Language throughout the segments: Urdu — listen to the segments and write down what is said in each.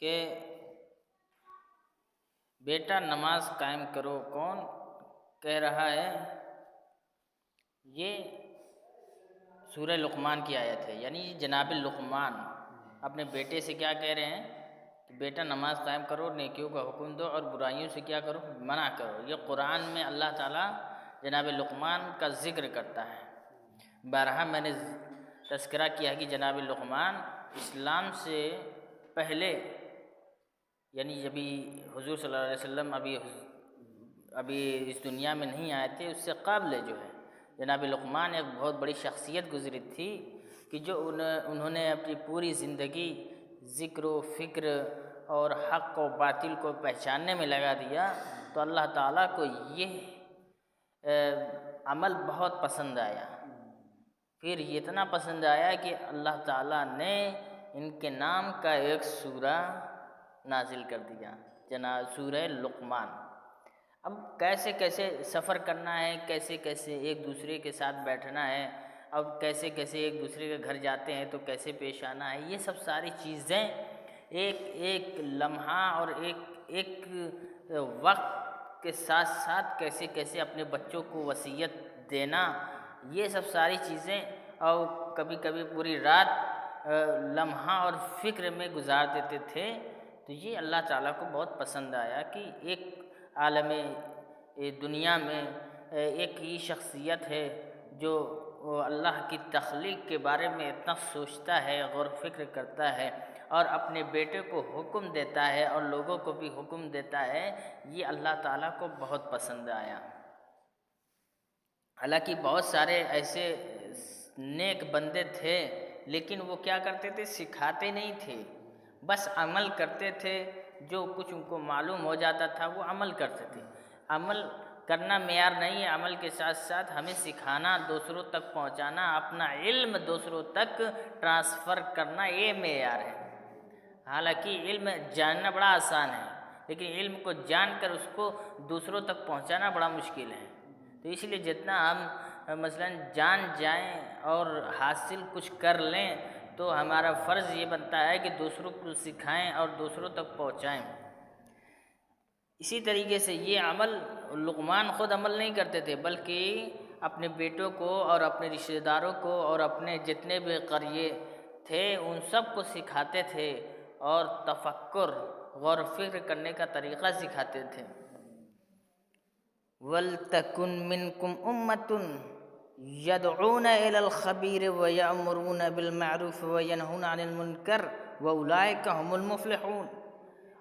کہ بیٹا نماز قائم کرو، کون کہہ رہا ہے؟ یہ سورہ لقمان کی آیت ہے، یعنی جناب لقمان اپنے بیٹے سے کیا کہہ رہے ہیں کہ بیٹا نماز قائم کرو، نیکیوں کا حکم دو اور برائیوں سے کیا کرو؟ منع کرو۔ یہ قرآن میں اللہ تعالیٰ جناب لقمان کا ذکر کرتا ہے۔ بارہا میں نے تذکرہ کیا کہ جناب لقمان اسلام سے پہلے، یعنی جبھی حضور صلی اللہ علیہ وسلم ابھی اس دنیا میں نہیں آئے تھے، اس سے قبل جو ہے جناب لقمان ایک بہت بڑی شخصیت گزری تھی کہ جو انہوں نے اپنی پوری زندگی ذکر و فکر اور حق و باطل کو پہچاننے میں لگا دیا، تو اللہ تعالیٰ کو یہ عمل بہت پسند آیا۔ پھر یہ اتنا پسند آیا کہ اللہ تعالیٰ نے ان کے نام کا ایک سورہ نازل کر دیا، جناب سورہ لقمان۔ اب کیسے کیسے سفر کرنا ہے، کیسے کیسے ایک دوسرے کے ساتھ بیٹھنا ہے، اب کیسے کیسے ایک دوسرے کے گھر جاتے ہیں تو کیسے پیش آنا ہے، یہ سب ساری چیزیں ایک ایک لمحہ اور ایک وقت کے ساتھ ساتھ کیسے کیسے اپنے بچوں کو وصیت دینا، یہ سب ساری چیزیں، اور کبھی کبھی پوری رات لمحہ اور فکر میں گزار دیتے تھے۔ تو یہ اللہ تعالیٰ کو بہت پسند آیا کہ ایک عالم دنیا میں ایک ہی شخصیت ہے جو اللہ کی تخلیق کے بارے میں اتنا سوچتا ہے، غور و فکر کرتا ہے اور اپنے بیٹے کو حکم دیتا ہے اور لوگوں کو بھی حکم دیتا ہے، یہ اللہ تعالیٰ کو بہت پسند آیا۔ حالانکہ بہت سارے ایسے نیک بندے تھے، لیکن وہ کیا کرتے تھے؟ سکھاتے نہیں تھے، بس عمل کرتے تھے۔ جو کچھ ان کو معلوم ہو جاتا تھا وہ عمل کرتے تھے۔ عمل کرنا معیار نہیں ہے، عمل کے ساتھ ساتھ ہمیں سکھانا، دوسروں تک پہنچانا، اپنا علم دوسروں تک ٹرانسفر کرنا، یہ معیار ہے۔ حالانکہ علم جاننا بڑا آسان ہے، لیکن علم کو جان کر اس کو دوسروں تک پہنچانا بڑا مشکل ہے۔ تو اس لیے جتنا ہم مثلا جان جائیں اور حاصل کچھ کر لیں تو ہمارا فرض یہ بنتا ہے کہ دوسروں کو سکھائیں اور دوسروں تک پہنچائیں۔ اسی طریقے سے یہ عمل لقمان خود عمل نہیں کرتے تھے، بلکہ اپنے بیٹوں کو اور اپنے رشتہ داروں کو اور اپنے جتنے بھی قریے تھے ان سب کو سکھاتے تھے اور تفکر، غور و فکر کرنے کا طریقہ سکھاتے تھے۔ وَلْتَكُنْ مِنْكُمْ أُمَّةٌ يَدْعُونَ إِلَى الْخَبِيرِ وَيَأْمُرُونَ بِالْمَعْرُوفِ وَيَنْهُونَ عَنِ الْمُنْكَرِ وَأُولَئِكَ هُمُ الْمُفْلِحُونَ،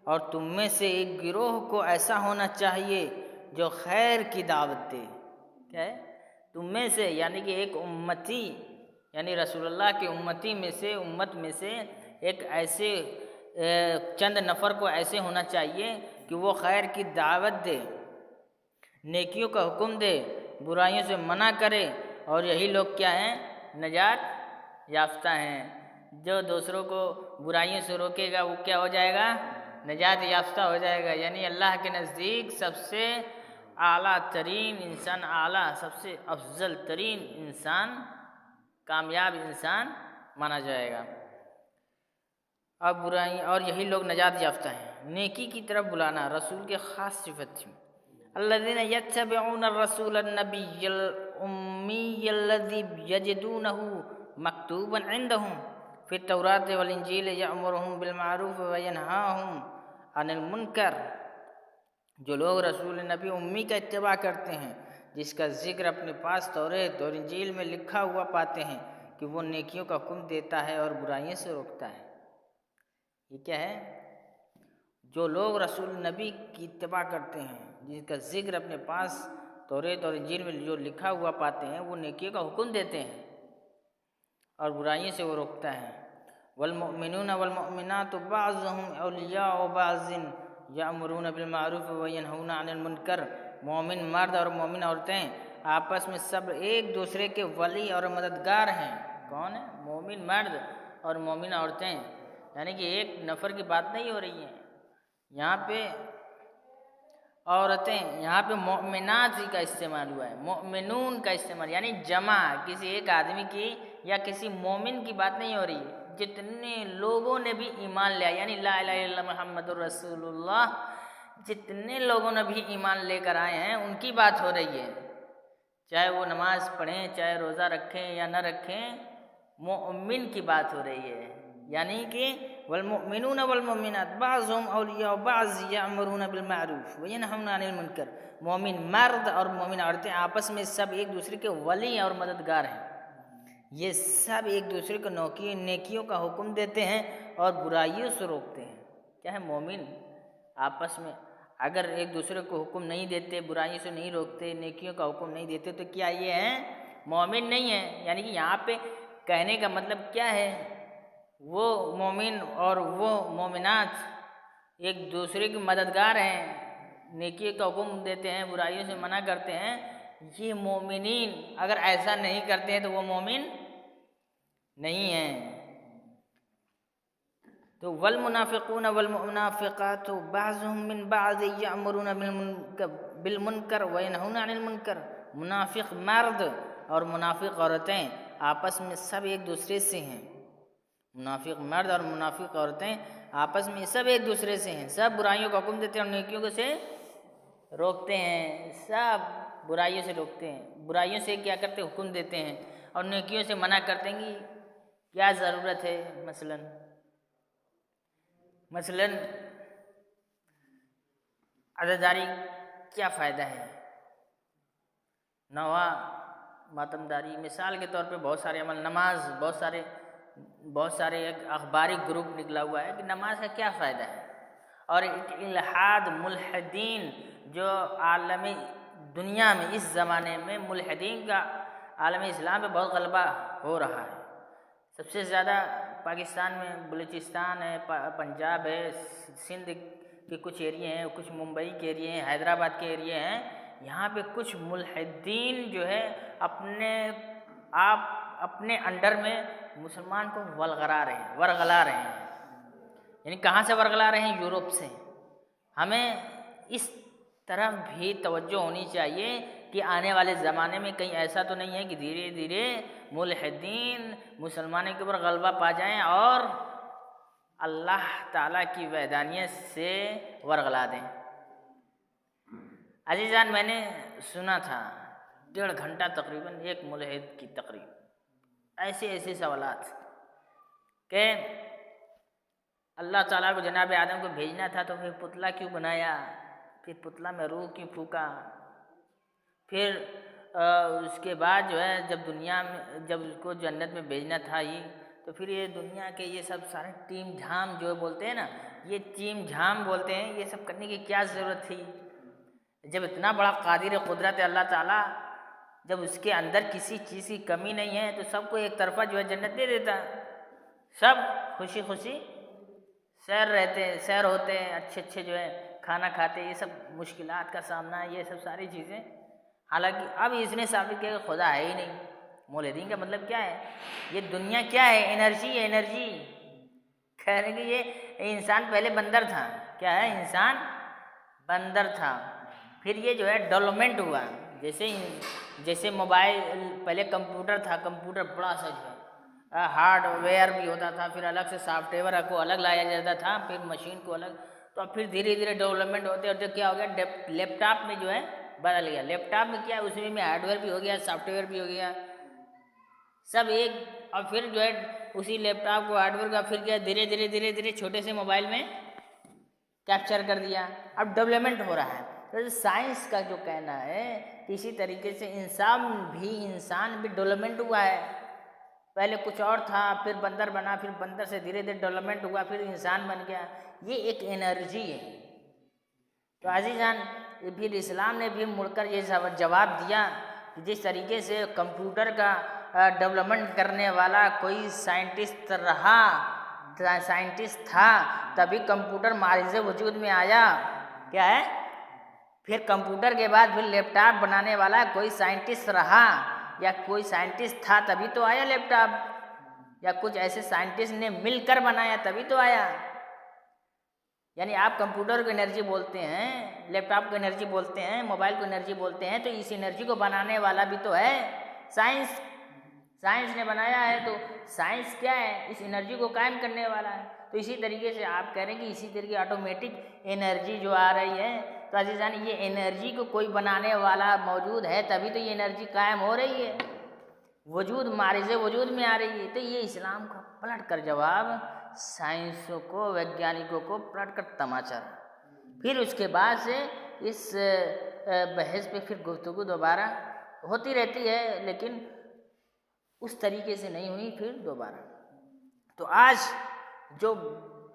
اور تم میں سے ایک گروہ کو ایسا ہونا چاہیے جو خیر کی دعوت دے۔ کیا ہے؟ تم میں سے، یعنی کہ ایک امتی، یعنی رسول اللہ کے امتی میں سے، امت میں سے ایک ایسے چند نفر کو ایسے ہونا چاہیے کہ وہ خیر کی دعوت دے، نیکیوں کا حکم دے، برائیوں سے منع کرے، اور یہی لوگ کیا ہیں؟ نجات یافتہ ہیں۔ جو دوسروں کو برائیوں سے روکے گا وہ کیا ہو جائے گا؟ نجات یافتہ ہو جائے گا، یعنی اللہ کے نزدیک سب سے اعلیٰ ترین انسان، اعلیٰ سب سے افضل ترین انسان، کامیاب انسان مانا جائے گا۔ اب برائی، اور یہی لوگ نجات یافتہ ہیں۔ نیکی کی طرف بلانا رسول کے خاص صفت تھی۔ الذین یتبعون الرسول النبی الامی الذی یجدونہ مکتوبا عندہم فی التوراۃ والانجیل یأمرہم بالمعروف وینہاہم عن المنکر، جو لوگ رسول نبی امی کا اتباع کرتے ہیں، جس کا ذکر اپنے پاس توریت اور انجیل میں لکھا ہوا پاتے ہیں کہ وہ نیکیوں کا حکم دیتا ہے اور برائیوں سے روکتا ہے۔ یہ کیا ہے؟ جو لوگ رسول نبی کی اتباع کرتے ہیں، جس کا ذکر اپنے پاس توریت اور انجیل میں جو لکھا ہوا پاتے ہیں، وہ نیکیوں کا حکم دیتے ہیں اور برائیوں سے وہ روکتا ہے۔ والمؤمنون والمؤمنات بعضهم اولیاء بعض یأمرون بالمعروف وینہون عن المنکر، مومن مرد اور مومن عورتیں آپس میں سب ایک دوسرے کے ولی اور مددگار ہیں۔ کون ہے؟ مومن مرد اور مومن عورتیں، یعنی کہ ایک نفر کی بات نہیں ہو رہی ہے یہاں پہ، عورتیں، یہاں پہ مؤمنات ہی کا استعمال ہوا ہے، مؤمنون کا استعمال، یعنی جمع، کسی ایک آدمی کی یا کسی مومن کی بات نہیں ہو رہی ہے، جتنے لوگوں نے بھی ایمان لیا، یعنی لا الہ الا اللہ محمد الرسول اللہ، جتنے لوگوں نے بھی ایمان لے کر آئے ہیں ان کی بات ہو رہی ہے، چاہے وہ نماز پڑھیں، چاہے روزہ رکھیں یا نہ رکھیں، مومن کی بات ہو رہی ہے۔ یعنی کہ والمؤمنون والمؤمنات بعضهم اولیاء بعض یامرون بالمعروف وینہون عن المنکر، مومن مرد اور مومن عورتیں آپس میں سب ایک دوسرے کے ولی اور مددگار ہیں، یہ سب ایک دوسرے کو نیکیوں کا حکم دیتے ہیں اور برائیوں سے روکتے ہیں۔ کیا ہے، مومن آپس میں اگر ایک دوسرے کو حکم نہیں دیتے، برائیوں سے نہیں روکتے، نیکیوں کا حکم نہیں دیتے، تو کیا یہ ہیں؟ مومن نہیں ہیں۔ یعنی کہ یہاں پہ کہنے کا مطلب کیا ہے، وہ مومن اور وہ مومنات ایک دوسرے کے مددگار ہیں، نیکی کا حکم دیتے ہیں، برائیوں سے منع کرتے ہیں، یہ مومنین اگر ایسا نہیں کرتے ہیں تو وہ مومن نہیں ہیں۔ تو والمنافقون والمنافقات بعضهم من بعض یأمرون بالمنکر وینہون عن المنکر، منافق مرد اور منافق عورتیں آپس میں سب ایک دوسرے سے ہیں، منافق مرد اور منافق عورتیں آپس میں سب ایک دوسرے سے ہیں، سب برائیوں کا حکم دیتے ہیں اور نیکیوں کو سے روکتے ہیں، سب برائیوں سے روکتے ہیں، برائیوں سے کیا کرتے ہیں؟ حکم دیتے ہیں، اور نیکیوں سے منع کرتے ہیں کہ کیا ضرورت ہے۔ مثلاً عزاداری کیا فائدہ ہے، نوا ماتمداری، مثال کے طور پہ بہت سارے عمل، نماز، بہت سارے ایک اخباری گروپ نکلا ہوا ہے کہ نماز کا کیا فائدہ ہے، اور الحاد ملحدین جو عالم دنیا میں اس زمانے میں ملحدین کا عالم اسلام پہ بہت غلبہ ہو رہا ہے، سب سے زیادہ پاکستان میں بلوچستان ہے، پنجاب ہے، سندھ کے کچھ ایریے ہیں، کچھ ممبئی کے ایریے ہیں، حیدرآباد کے ایریے ہیں، یہاں پہ کچھ ملحدین جو ہے اپنے انڈر میں مسلمان کو ورغلا رہے ہیں۔ یعنی کہاں سے ورغلا رہے ہیں؟ یورپ سے۔ ہمیں اس طرف بھی توجہ ہونی چاہیے کہ آنے والے زمانے میں کہیں ایسا تو نہیں ہے کہ دھیرے دھیرے ملحدین مسلمانوں کے اوپر غلبہ پا جائیں اور اللہ تعالیٰ کی وحدانیت سے ورغلا دیں۔ عزیزان، میں نے سنا تھا 1.5 گھنٹہ تقریباً ایک ملحد کی تقریر، ایسے سوالات کہ اللہ تعالیٰ کو جناب آدم کو بھیجنا تھا تو پھر پتلا کیوں بنایا، پھر پتلا میں روح کیوں پھونکا، پھر اس کے بعد جو ہے جب اس کو جنت میں بھیجنا تھا ہی، تو پھر یہ دنیا کے یہ سب سارے ٹیم جھام جو بولتے ہیں نا، یہ ٹیم جھام بولتے ہیں، یہ سب کرنے کی کیا ضرورت تھی؟ جب اتنا بڑا قادر قدرت ہے اللہ تعالیٰ، جب اس کے اندر کسی چیز کی کمی نہیں ہے تو سب کو ایک طرفہ جو ہے جنت دے دیتا، سب خوشی خوشی سیر ہوتے ہیں، اچھے جو ہے کھانا کھاتے، یہ سب مشکلات کا سامنا، یہ سب ساری چیزیں۔ حالانکہ اب اس نے ثابت کیا کہ خدا ہے ہی نہیں۔ مولدین کا مطلب کیا ہے؟ یہ دنیا کیا ہے؟ انرجی کہہ رہے کہ یہ انسان پہلے بندر تھا۔ کیا ہے؟ انسان بندر تھا، پھر یہ جو ہے ڈیولپمنٹ ہوا، جیسے موبائل پہلے کمپیوٹر تھا، کمپیوٹر بڑا سا جو ہے ہارڈ ویئر بھی ہوتا تھا، پھر الگ سے سافٹ ویئر کو الگ لایا جاتا تھا، پھر مشین کو الگ، تو اب پھر دھیرے دھیرے ڈیولپمنٹ ہوتے کیا ہو گیا؟ لیپ ٹاپ میں جو ہے بدل گیا۔ لیپ ٹاپ میں کیا ہے؟ اس میں ہارڈ ویئر بھی ہو گیا، سافٹ ویئر بھی ہو گیا، سب ایک، اور پھر جو ہے اسی لیپ ٹاپ کو ہارڈ ویئر کا پھر کیا دھیرے دھیرے چھوٹے سے موبائل میں کیپچر کر دیا، اب ڈیولپمنٹ ہو رہا ہے۔ تو سائنس کا جو کہنا ہے اسی طریقے سے انسان بھی ڈیولپمنٹ ہوا ہے، پہلے کچھ اور تھا، پھر بندر بنا، پھر بندر سے دھیرے دھیرے ڈیولپمنٹ ہوا، پھر انسان بن گیا، یہ ایک انرجی ہے۔ تو عزیزان، پھر اسلام نے بھی مڑ کر یہ جواب دیا کہ جس طریقے سے کمپیوٹر کا ڈیولپمنٹ کرنے والا کوئی سائنٹسٹ تھا، تبھی کمپیوٹر معرض وجود میں آیا۔ کیا ہے؟ پھر کمپیوٹر کے بعد پھر لیپ ٹاپ بنانے والا کوئی سائنٹسٹ رہا، یا کوئی سائنٹسٹ تھا تبھی تو آیا لیپ ٹاپ، یا کچھ ایسے سائنٹسٹ نے مل کر بنایا تبھی تو آیا۔ یعنی آپ کمپیوٹر کو انرجی بولتے ہیں، لیپ ٹاپ کو انرجی بولتے ہیں، موبائل کو انرجی بولتے ہیں، تو اس انرجی کو بنانے والا بھی تو ہے سائنس نے بنایا ہے تو سائنس کیا ہے؟ اس انرجی کو قائم کرنے والا ہے۔ تو اسی طریقے سے آپ کہہ رہے ہیں کہ اسی طریقے آٹومیٹک انرجی جو آ رہی ہے، تو عزیزان یہ انرجی کو کوئی بنانے والا موجود ہے تبھی تو یہ انرجی قائم ہو رہی ہے، وجود معرض وجود میں آ رہی ہے۔ تو یہ اسلام کا پلٹ کر جواب سائنسوں کو، ویگیانکوں کو پلٹ کر تماچا رہا۔ پھر اس کے بعد سے اس بحث پہ پھر گفتگو دوبارہ ہوتی رہتی ہے، لیکن اس طریقے سے نہیں ہوئی پھر دوبارہ۔ تو آج جو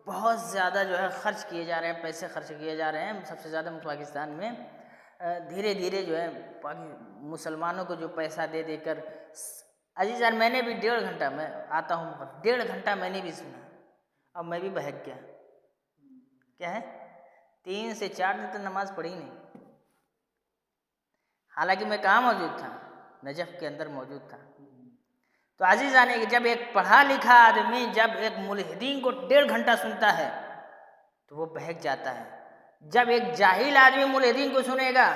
بہت زیادہ جو ہے خرچ کیے جا رہے ہیں، پیسے خرچ کیے جا رہے ہیں سب سے زیادہ پاکستان میں، دھیرے دھیرے جو ہے مسلمانوں کو جو پیسہ دے دے کر، عزیزان میں نے بھی 1.5 گھنٹہ، میں آتا ہوں 1.5 گھنٹہ میں نے بھی سنا، اب میں بھی بہک گیا۔ کیا ہے؟ 3 سے 4 دن تو نماز پڑھی نہیں، حالانکہ میں کہاں موجود تھا؟ نجف کے اندر موجود تھا۔ تو عزیزان جب ایک پڑھا لکھا آدمی جب ایک ملحدین کو 1.5 گھنٹہ سنتا ہے تو وہ بہک جاتا ہے۔ جب ایک جاہل آدمی ملحدین کو سنے گا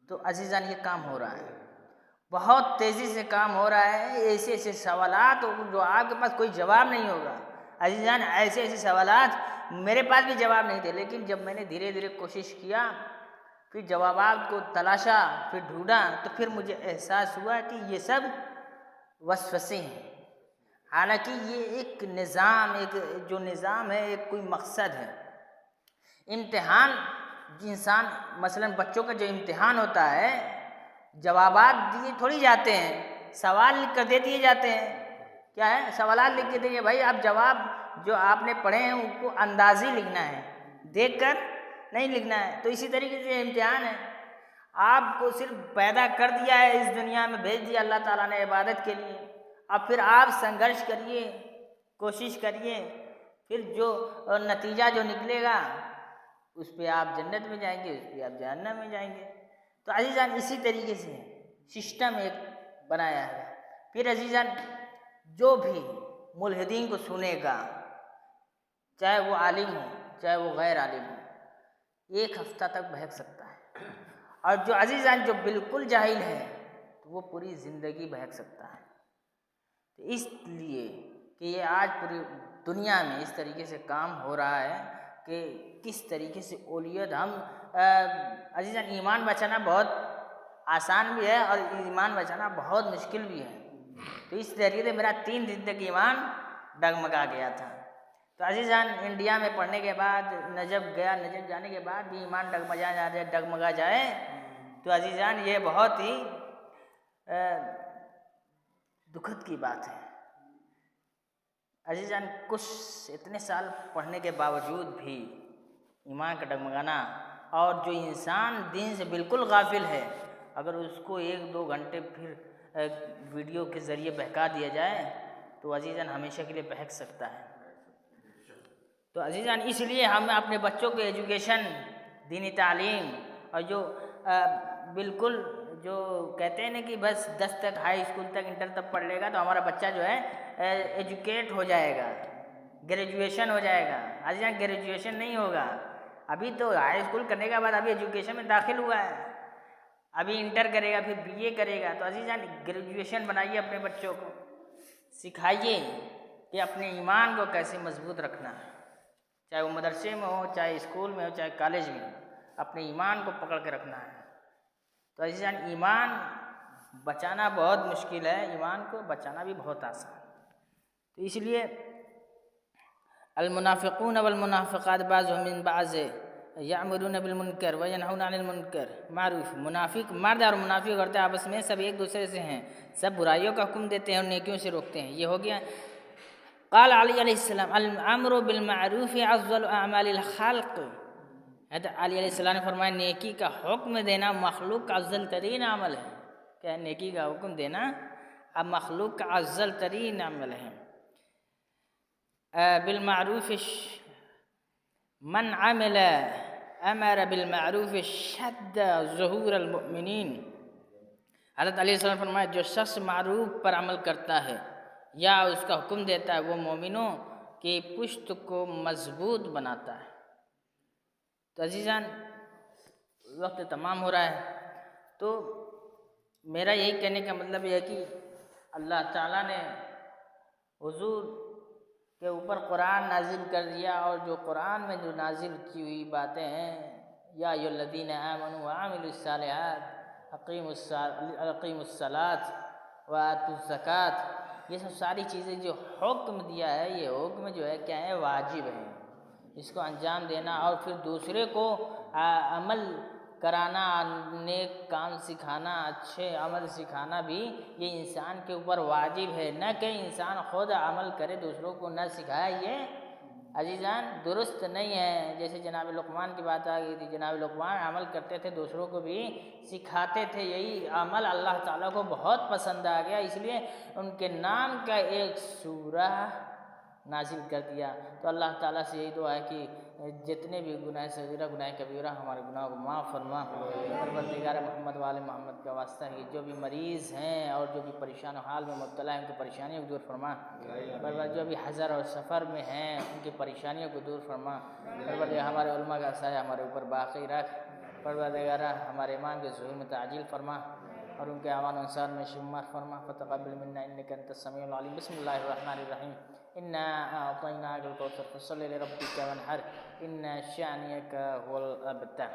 تو عزیزان یہ کام ہو رہا ہے، بہت تیزی سے کام ہو رہا ہے۔ ایسے ایسے سوالات جو آپ کے پاس کوئی جواب نہیں ہوگا عزیزان، ایسے ایسے سوالات میرے پاس بھی جواب نہیں تھے، لیکن جب میں نے دھیرے دھیرے کوشش کیا، پھر جوابات کو تلاشا، پھر ڈھونڈا، تو پھر مجھے احساس ہوا کہ یہ سب وسوسے ہیں۔ حالانکہ یہ ایک نظام، ایک جو نظام ہے، ایک کوئی مقصد ہے۔ امتحان انسان، مثلا بچوں کا جو امتحان ہوتا ہے، جوابات دیے تھوڑی جاتے ہیں، سوال لکھ کر دے دیے جاتے ہیں۔ کیا ہے؟ سوالات لکھ کے دیجیے بھائی، آپ جواب جو آپ نے پڑھے ہیں ان کو اندازی لکھنا ہے، دیکھ کر نہیں لکھنا ہے۔ تو اسی طریقے سے امتحان ہے، آپ کو صرف پیدا کر دیا ہے، اس دنیا میں بھیج دیا اللہ تعالیٰ نے عبادت کے لیے، اب پھر آپ سنگھرش کریے، کوشش کریے، پھر جو نتیجہ جو نکلے گا اس پہ آپ جنت میں جائیں گے، اس پہ آپ جہنم میں جائیں گے۔ تو عزیزان اسی طریقے سے سسٹم ایک بنایا ہے۔ پھر عزیزان جو بھی ملحدین کو سنے گا، چاہے وہ عالم ہو چاہے وہ غیر عالم ہو، 1 ہفتہ تک بہک سکتا ہے، اور جو عزیزان جو بالکل جاہل ہے تو وہ پوری زندگی بہک سکتا ہے۔ تو اس لیے کہ یہ آج پوری دنیا میں اس طریقے سے کام ہو رہا ہے کہ کس طریقے سے اولیت ہم عزیزان ایمان بچانا بہت آسان بھی ہے اور ایمان بچانا بہت مشکل بھی ہے۔ تو اس طریقے سے میرا 3 دن تک ایمان ڈگمگا گیا تھا۔ تو عزیزان انڈیا میں پڑھنے کے بعد نجف گیا، نجف جانے کے بعد بھی ایمان ڈگمگا جائے تو عزیزان یہ بہت ہی دکھد کی بات ہے۔ عزیزان کچھ اتنے سال پڑھنے کے باوجود بھی ایمان کا ڈگمگانا، اور جو انسان دین سے بالکل غافل ہے اگر اس کو 1-2 گھنٹے پھر ویڈیو کے ذریعے بہکا دیا جائے تو عزیزان ہمیشہ کے لیے بہک سکتا ہے۔ تو عزیزان اس لیے ہم اپنے بچوں کو ایجوکیشن، دینی تعلیم، اور جو بالکل جو کہتے ہیں نا کہ بس 10 تک، ہائی اسکول تک، انٹر تک پڑھ لے گا تو ہمارا بچہ جو ہے ایجوکیٹ ہو جائے گا، گریجویشن ہو جائے گا۔ عزیزان گریجویشن نہیں ہوگا، ابھی تو ہائی اسکول کرنے کے بعد ابھی ایجوکیشن میں داخل ہوا ہے، ابھی انٹر کرے گا، پھر BA کرے گا۔ تو عزیزان گریجویشن بنائیے، اپنے بچوں کو سکھائیے کہ اپنے ایمان کو کیسے مضبوط رکھنا ہے، چاہے وہ مدرسے میں ہو، چاہے اسکول میں ہو، چاہے کالج میں ہو، اپنے ایمان کو پکڑ کے رکھنا ہے۔ تو عزیزان ایمان بچانا بہت مشکل ہے، ایمان کو بچانا بھی بہت آسان ہے۔ تو اس لیے المنافقون والمنافقات بعضهم من بعض یأمرون بالمنکر وینہون عن المنکر معروف، منافق مرد اور منافق عورتیں آپس میں سب ایک دوسرے سے ہیں، سب برائیوں کا حکم دیتے ہیں اور نیکیوں سے روکتے ہیں۔ یہ ہو گیا۔ قال علی علیہ السلام الامر بالمعروف افضل اعمال الخلق، علی علیہ السلام نے فرمایا نیکی کا حکم دینا مخلوق کا افضل ترین عمل ہے۔ کہ نیکی کا حکم دینا اب مخلوق کا افضل ترین عمل ہے۔ بالمعروف من عمل امر بالمعروف شد ظہور المؤمنین، حضرت علیہ السلام نے فرمایا جو شخص معروف پر عمل کرتا ہے یا اس کا حکم دیتا ہے وہ مومنوں کی پشت کو مضبوط بناتا ہے۔ تو عزیزان وقت تمام ہو رہا ہے، تو میرا یہی کہنے کا مطلب یہ ہے کہ اللہ تعالیٰ نے حضور کے اوپر قرآن نازل کر دیا، اور جو قرآن میں جو نازل کی ہوئی باتیں ہیں، یا ایھا الذین آمنوا وعملوا الصالحات اقیموا الصلاۃ وآتوا الزکوٰۃ، یہ سب ساری چیزیں جو حکم دیا ہے، یہ حکم جو ہے کیا ہے؟ واجب ہے، اس کو انجام دینا اور پھر دوسرے کو عمل کرانا، نیک کام سکھانا، اچھے عمل سکھانا بھی یہ انسان کے اوپر واجب ہے، نہ کہ انسان خود عمل کرے دوسروں کو نہ سکھائے۔ یہ عزیزان درست نہیں ہے۔ جیسے جناب لقمان کی بات آ گئی تھی، جناب لقمان عمل کرتے تھے، دوسروں کو بھی سکھاتے تھے، یہی عمل اللہ تعالیٰ کو بہت پسند آ گیا، اس لیے ان کے نام کا ایک سورہ نازل کر دیا۔ تو اللہ تعالیٰ سے یہی دعا ہے کہ جتنے بھی گناہ صغیرہ گناہ کبیرہ ہمارے گناہوں کو معاف فرما، پروردگار محمد وآل محمد کا واسطہ ہے، جو بھی مریض ہیں اور جو بھی پریشان حال میں مبتلا ہیں ان کی پریشانیوں کو دور فرما، پروردگار جو بھی حضر اور سفر میں ہیں ان کی پریشانیوں کو دور فرما، پروردگار ہمارے علماء کا سایہ ہمارے اوپر باقی رکھ، پروردگار ہمارے امام کے ظہور میں تعجیل فرما اور ان کے اعمال و انصار میں شمار فرما، فتقبل منا انک انت السمیع العلیم۔ بسم اللہ الرحمن الرحیم، انا اعطیناک الکوثر فصل لربک وانحر ان شانئک هو الابتر۔